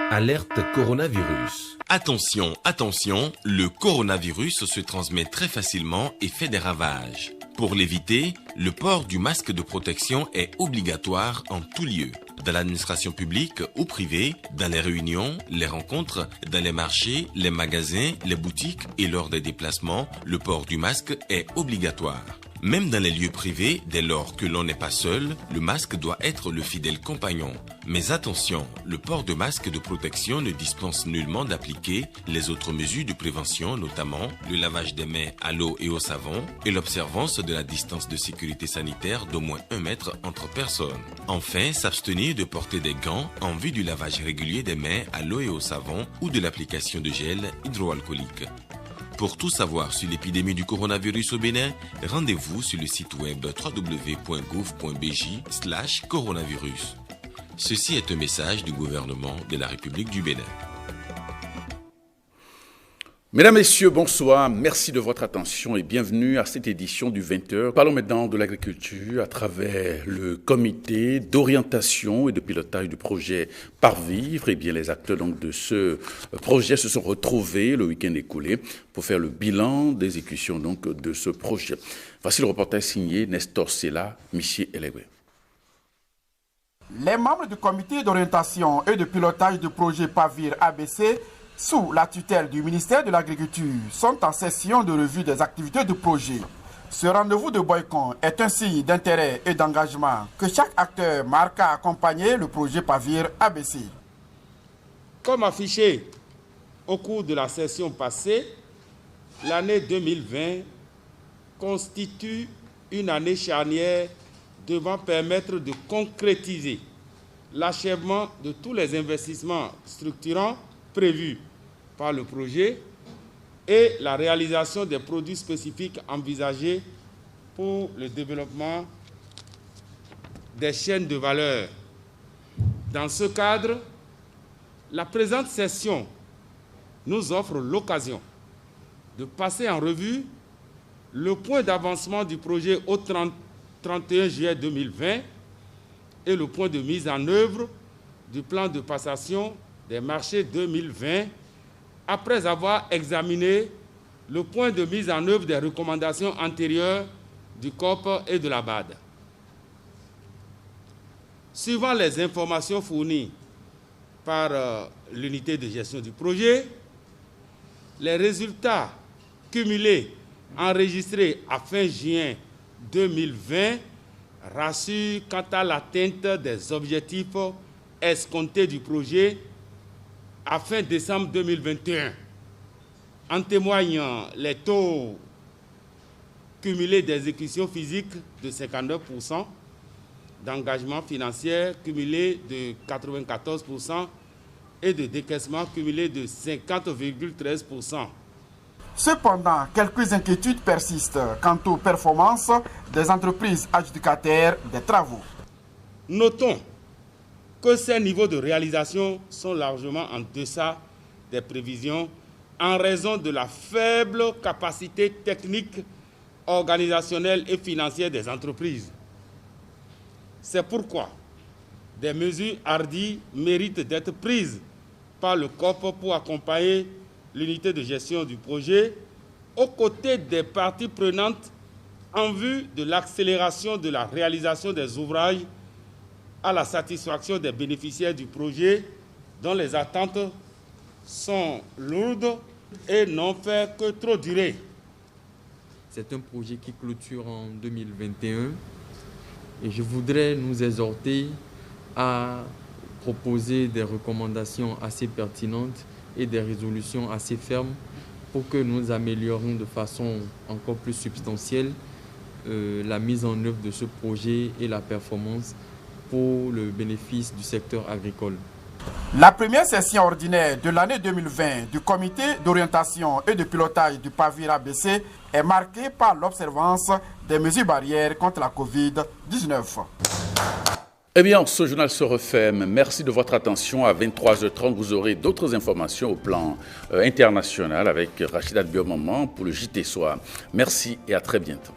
Alerte coronavirus. Attention, attention, le coronavirus se transmet très facilement et fait des ravages. Pour l'éviter, le port du masque de protection est obligatoire en tout lieu. Dans l'administration publique ou privée, dans les réunions, les rencontres, dans les marchés, les magasins, les boutiques et lors des déplacements, le port du masque est obligatoire. Même dans les lieux privés, dès lors que l'on n'est pas seul, le masque doit être le fidèle compagnon. Mais attention, le port de masque de protection ne dispense nullement d'appliquer les autres mesures de prévention, notamment le lavage des mains à l'eau et au savon et l'observance de la distance de sécurité sanitaire d'au moins 1 mètre entre personnes. Enfin, s'abstenir de porter des gants en vue du lavage régulier des mains à l'eau et au savon ou de l'application de gel hydroalcoolique. Pour tout savoir sur l'épidémie du coronavirus au Bénin, rendez-vous sur le site web www.gouv.bj/coronavirus. Ceci est un message du gouvernement de la République du Bénin. Mesdames, Messieurs, bonsoir. Merci de votre attention et bienvenue à cette édition du 20h. Parlons maintenant de l'agriculture à travers le comité d'orientation et de pilotage du projet Parvivre. Eh bien, les acteurs donc, de ce projet se sont retrouvés le week-end écoulé pour faire le bilan d'exécution donc, de ce projet. Voici le reportage signé Nestor Sela, Michi Elegwe. Les membres du comité d'orientation et de pilotage du projet Parvivre ABC sous la tutelle du ministère de l'Agriculture, sont en session de revue des activités du projet. Ce rendez-vous de boycott est un signe d'intérêt et d'engagement que chaque acteur marque à accompagner le projet Parvivre ABC. Comme affiché au cours de la session passée, l'année 2020 constitue une année charnière devant permettre de concrétiser l'achèvement de tous les investissements structurants prévus par le projet et la réalisation des produits spécifiques envisagés pour le développement des chaînes de valeur. Dans ce cadre, la présente session nous offre l'occasion de passer en revue le point d'avancement du projet au 31 juillet 2020 et le point de mise en œuvre du plan de passation des marchés 2020, après avoir examiné le point de mise en œuvre des recommandations antérieures du COP et de la BAD. Suivant les informations fournies par l'unité de gestion du projet, les résultats cumulés enregistrés à fin juin 2020 rassurent quant à l'atteinte des objectifs escomptés du projet à fin décembre 2021. En témoignent les taux cumulés d'exécution physique de 59%, d'engagement financier cumulé de 94% et de décaissement cumulé de 50,13%. Cependant, quelques inquiétudes persistent quant aux performances des entreprises adjudicataires des travaux. Notons que ces niveaux de réalisation sont largement en deçà des prévisions en raison de la faible capacité technique, organisationnelle et financière des entreprises. C'est pourquoi des mesures hardies méritent d'être prises par le COP pour accompagner l'unité de gestion du projet aux côtés des parties prenantes en vue de l'accélération de la réalisation des ouvrages à la satisfaction des bénéficiaires du projet dont les attentes sont lourdes et n'ont fait que trop durer. C'est un projet qui clôture en 2021 et je voudrais nous exhorter à proposer des recommandations assez pertinentes et des résolutions assez fermes pour que nous améliorions de façon encore plus substantielle la mise en œuvre de ce projet et la performance pour le bénéfice du secteur agricole. La première session ordinaire de l'année 2020 du comité d'orientation et de pilotage du Parvivre ABC est marquée par l'observance des mesures barrières contre la Covid-19. Eh bien, ce journal se referme. Merci de votre attention. À 23h30, vous aurez d'autres informations au plan international avec Rachida Biomaman pour le JT Soir. Merci et à très bientôt.